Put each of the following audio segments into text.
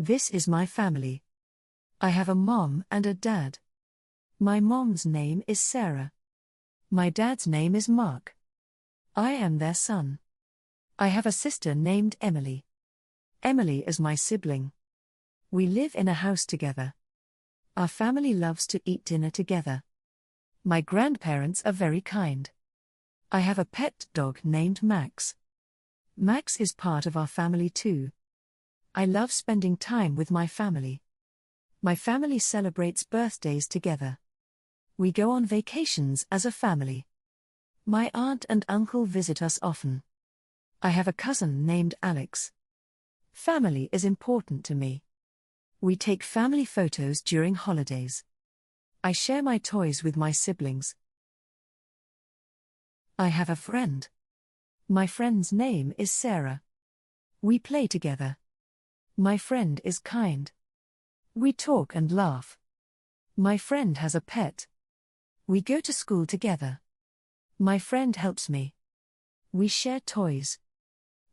This is my family. I have a mom and a dad. My mom's name is Sarah. My dad's name is Mark. I am their son. I have a sister named Emily. Emily is my sibling. We live in a house together. Our family loves to eat dinner together. My grandparents are very kind. I have a pet dog named Max. Max is part of our family too. I love spending time with my family. My family celebrates birthdays together. We go on vacations as a family. My aunt and uncle visit us often. I have a cousin named Alex. Family is important to me. We take family photos during holidays. I share my toys with my siblings. I have a friend. My friend's name is Sarah. We play together. My friend is kind. We talk and laugh. My friend has a pet. We go to school together. My friend helps me. We share toys.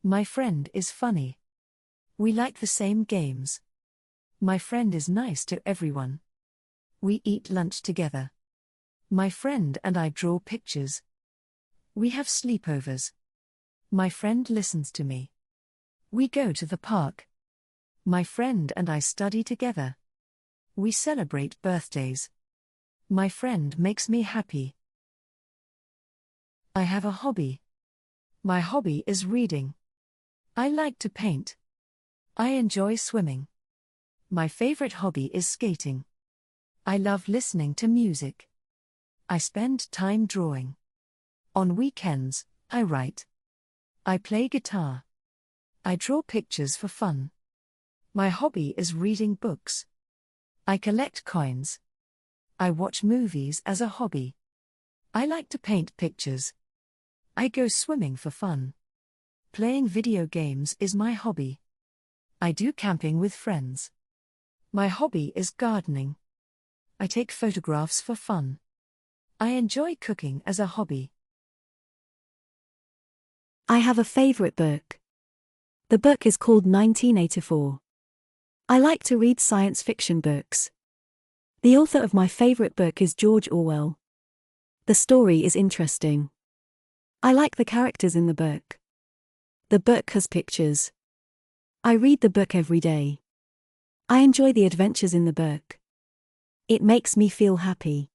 My friend is funny. We like the same games. My friend is nice to everyone. We eat lunch together. My friend and I draw pictures. We have sleepovers. My friend listens to me. We go to the park. My friend and I study together. We celebrate birthdays. My friend makes me happy. I have a hobby. My hobby is reading. I like to paint. I enjoy swimming. My favorite hobby is skating. I love listening to music. I spend time drawing. On weekends, I write. I play guitar. I draw pictures for fun. My hobby is reading books. I collect coins. I watch movies as a hobby. I like to paint pictures. I go swimming for fun. Playing video games is my hobby. I do camping with friends. My hobby is gardening. I take photographs for fun. I enjoy cooking as a hobby. I have a favorite book. The book is called 1984. I like to read science fiction books. The author of my favorite book is George Orwell. The story is interesting. I like the characters in the book. The book has pictures. I read the book every day. I enjoy the adventures in the book. It makes me feel happy.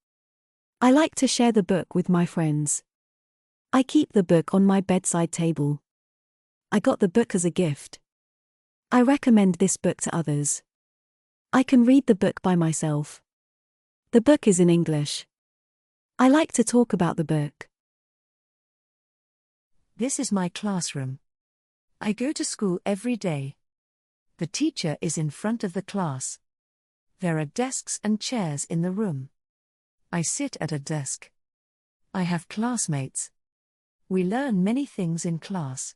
I like to share the book with my friends. I keep the book on my bedside table. I got the book as a gift. I recommend this book to others. I can read the book by myself. The book is in English. I like to talk about the book. This is my classroom. I go to school every day. The teacher is in front of the class. There are desks and chairs in the room. I sit at a desk. I have classmates. We learn many things in class.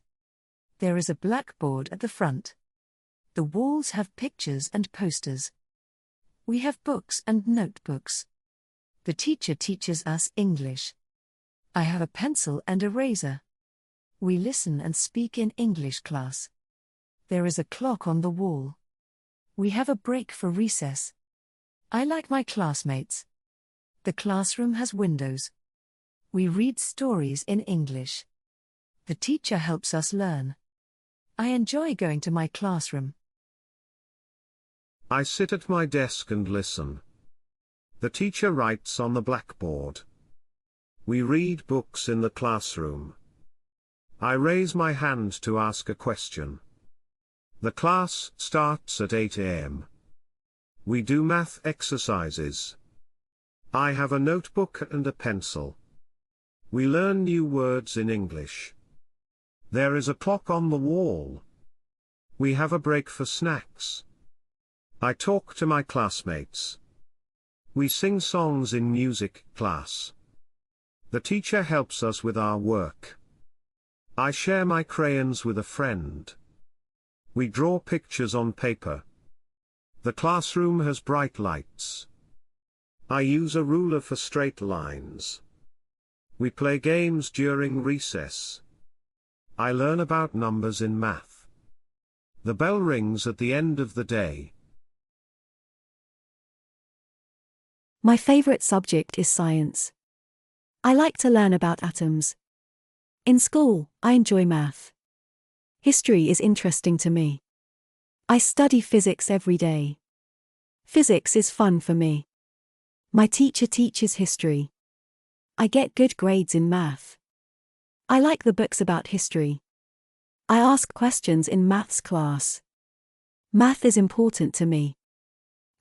There is a blackboard at the front. The walls have pictures and posters. We have books and notebooks. The teacher teaches us English. I have a pencil and eraser. We listen and speak in English class. There is a clock on the wall. We have a break for recess. I like my classmates. The classroom has windows. We read stories in English. The teacher helps us learn. I enjoy going to my classroom. I sit at my desk and listen. The teacher writes on the blackboard. We read books in the classroom. I raise my hand to ask a question. The class starts at 8 a.m. We do math exercises. I have a notebook and a pencil. We learn new words in English. There is a clock on the wall. We have a break for snacks. I talk to my classmates. We sing songs in music class. The teacher helps us with our work. I share my crayons with a friend. We draw pictures on paper. The classroom has bright lights. I use a ruler for straight lines. We play games during recess. I learn about numbers in math. The bell rings at the end of the day. My favorite subject is science. I like to learn about atoms. In school, I enjoy math. History is interesting to me. I study physics every day. Physics is fun for me. My teacher teaches history. I get good grades in math. I like the books about history. I ask questions in maths class. Math is important to me.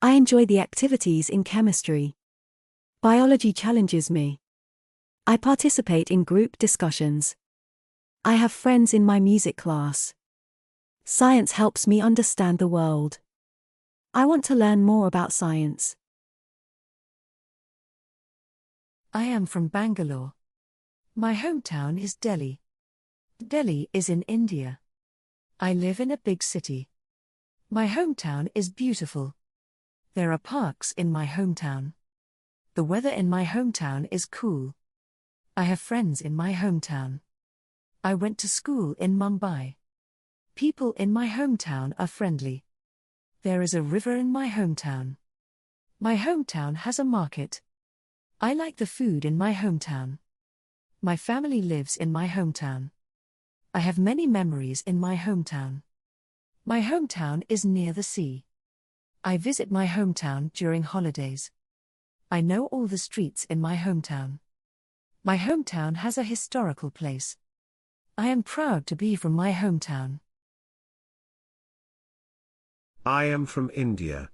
I enjoy the activities in chemistry. Biology challenges me. I participate in group discussions. I have friends in my music class. Science helps me understand the world. I want to learn more about science. I am from Bangalore. My hometown is Delhi. Delhi is in India. I live in a big city. My hometown is beautiful. There are parks in my hometown. The weather in my hometown is cool. I have friends in my hometown. I went to school in Mumbai. People in my hometown are friendly. There is a river in my hometown. My hometown has a market. I like the food in my hometown. My family lives in my hometown. I have many memories in my hometown. My hometown is near the sea. I visit my hometown during holidays. I know all the streets in my hometown. My hometown has a historical place. I am proud to be from my hometown. I am from India.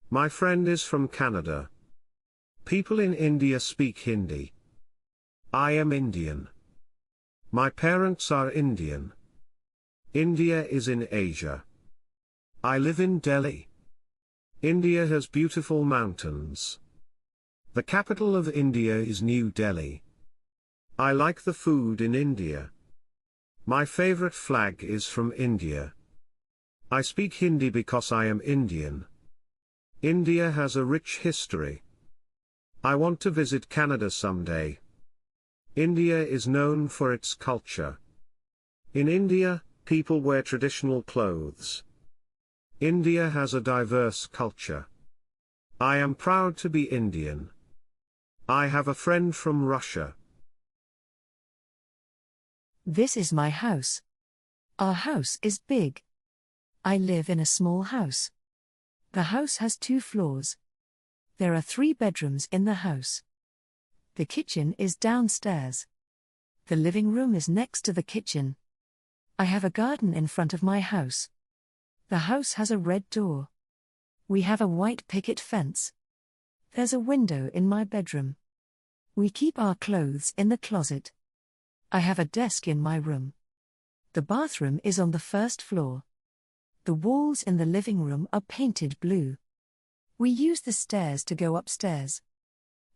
My friend is from Canada. People in India speak Hindi. I am Indian. My parents are Indian. India is in Asia. I live in Delhi. India has beautiful mountains. The capital of India is New Delhi. I like the food in India. My favorite flag is from India. I speak Hindi because I am Indian. India has a rich history. I want to visit Canada someday. India is known for its culture. In India, people wear traditional clothes. India has a diverse culture. I am proud to be Indian. I have a friend from Russia. This is my house. Our house is big. I live in a small house. The house has 2 floors. There are 3 bedrooms in the house. The kitchen is downstairs. The living room is next to the kitchen. I have a garden in front of my house. The house has a red door. We have a white picket fence. There's a window in my bedroom. We keep our clothes in the closet. I have a desk in my room. The bathroom is on the 1st floor. The walls in the living room are painted blue. We use the stairs to go upstairs.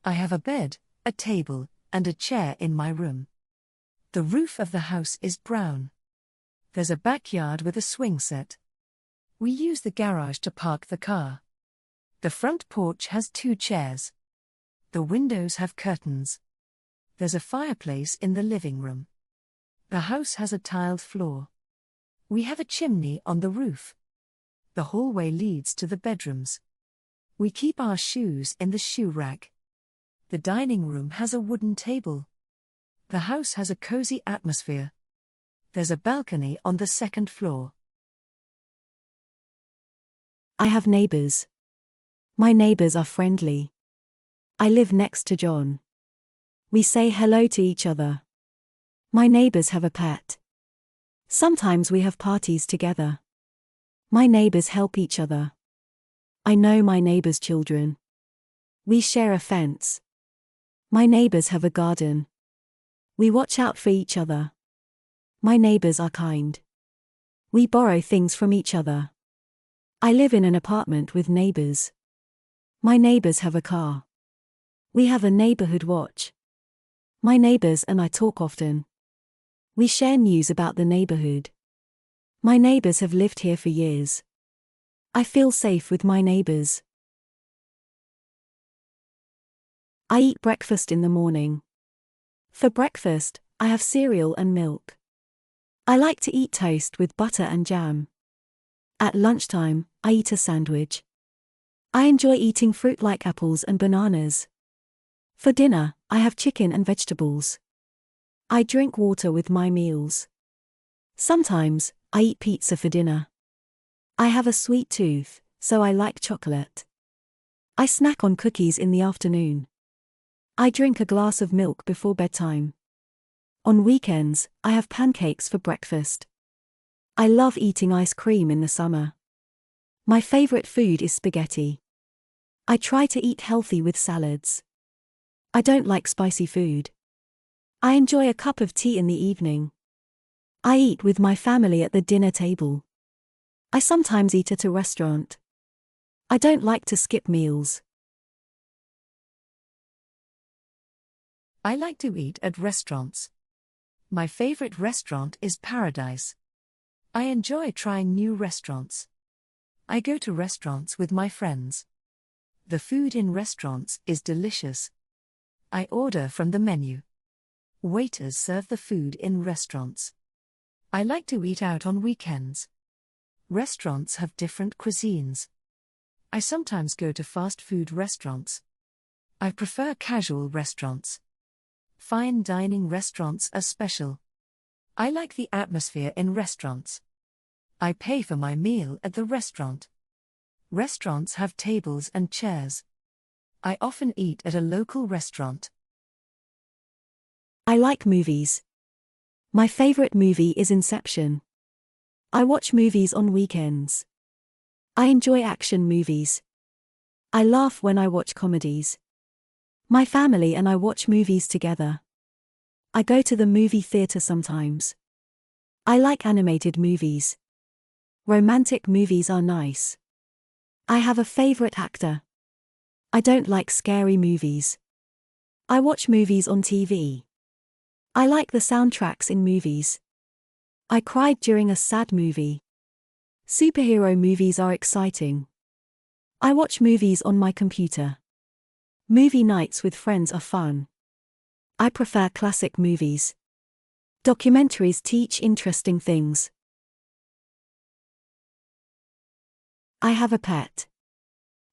I have a bed, a table, and a chair in my room. The roof of the house is brown. There's a backyard with a swing set. We use the garage to park the car. The front porch has 2 chairs. The windows have curtains. There's a fireplace in the living room. The house has a tiled floor. We have a chimney on the roof. The hallway leads to the bedrooms. We keep our shoes in the shoe rack. The dining room has a wooden table. The house has a cozy atmosphere. There's a balcony on the 2nd floor. I have neighbors. My neighbors are friendly. I live next to John. We say hello to each other. My neighbors have a pet. Sometimes we have parties together. My neighbors help each other. I know my neighbors' children. We share a fence. My neighbors have a garden. We watch out for each other. My neighbors are kind. We borrow things from each other. I live in an apartment with neighbors. My neighbors have a car. We have a neighborhood watch. My neighbors and I talk often. We share news about the neighborhood. My neighbors have lived here for years. I feel safe with my neighbors. I eat breakfast in the morning. For breakfast, I have cereal and milk. I like to eat toast with butter and jam. At lunchtime, I eat a sandwich. I enjoy eating fruit like apples and bananas. For dinner, I have chicken and vegetables. I drink water with my meals. Sometimes, I eat pizza for dinner. I have a sweet tooth, so I like chocolate. I snack on cookies in the afternoon. I drink a glass of milk before bedtime. On weekends, I have pancakes for breakfast. I love eating ice cream in the summer. My favorite food is spaghetti. I try to eat healthy with salads. I don't like spicy food. I enjoy a cup of tea in the evening. I eat with my family at the dinner table. I sometimes eat at a restaurant. I don't like to skip meals. I like to eat at restaurants. My favorite restaurant is Paradise. I enjoy trying new restaurants. I go to restaurants with my friends. The food in restaurants is delicious. I order from the menu. Waiters serve the food in restaurants. I like to eat out on weekends. Restaurants have different cuisines. I sometimes go to fast food restaurants. I prefer casual restaurants. Fine dining restaurants are special. I like the atmosphere in restaurants. I pay for my meal at the restaurant. Restaurants have tables and chairs. I often eat at a local restaurant. I like movies. My favorite movie is Inception. I watch movies on weekends. I enjoy action movies. I laugh when I watch comedies. My family and I watch movies together. I go to the movie theater sometimes. I like animated movies. Romantic movies are nice. I have a favorite actor. I don't like scary movies. I watch movies on TV. I like the soundtracks in movies. I cried during a sad movie. Superhero movies are exciting. I watch movies on my computer. Movie nights with friends are fun. I prefer classic movies. Documentaries teach interesting things. I have a pet.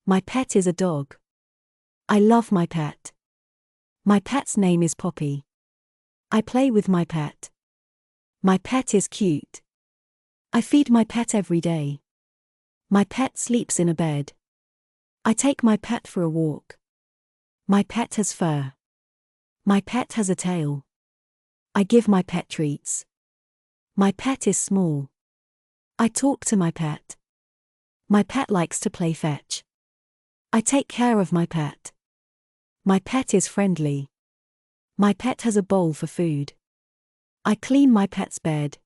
My pet is a dog. I love my pet. My pet's name is Poppy. I play with my pet. My pet is cute. I feed my pet every day. My pet sleeps in a bed. I take my pet for a walk. My pet has fur. My pet has a tail. I give my pet treats. My pet is small. I talk to my pet. My pet likes to play fetch. I take care of my pet. My pet is friendly. My pet has a bowl for food. I clean my pet's bed.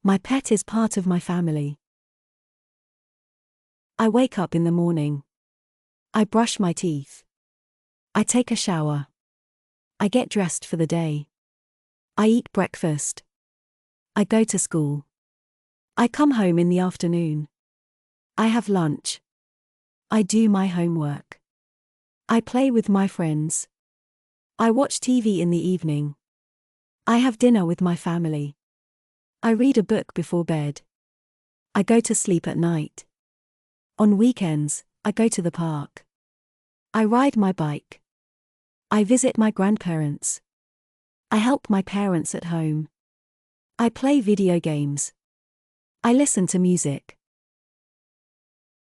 My pet is part of my family. I wake up in the morning. I brush my teeth. I take a shower. I get dressed for the day. I eat breakfast. I go to school. I come home in the afternoon. I have lunch. I do my homework. I play with my friends. I watch TV in the evening. I have dinner with my family. I read a book before bed. I go to sleep at night. On weekends, I go to the park. I ride my bike. I visit my grandparents. I help my parents at home. I play video games. I listen to music.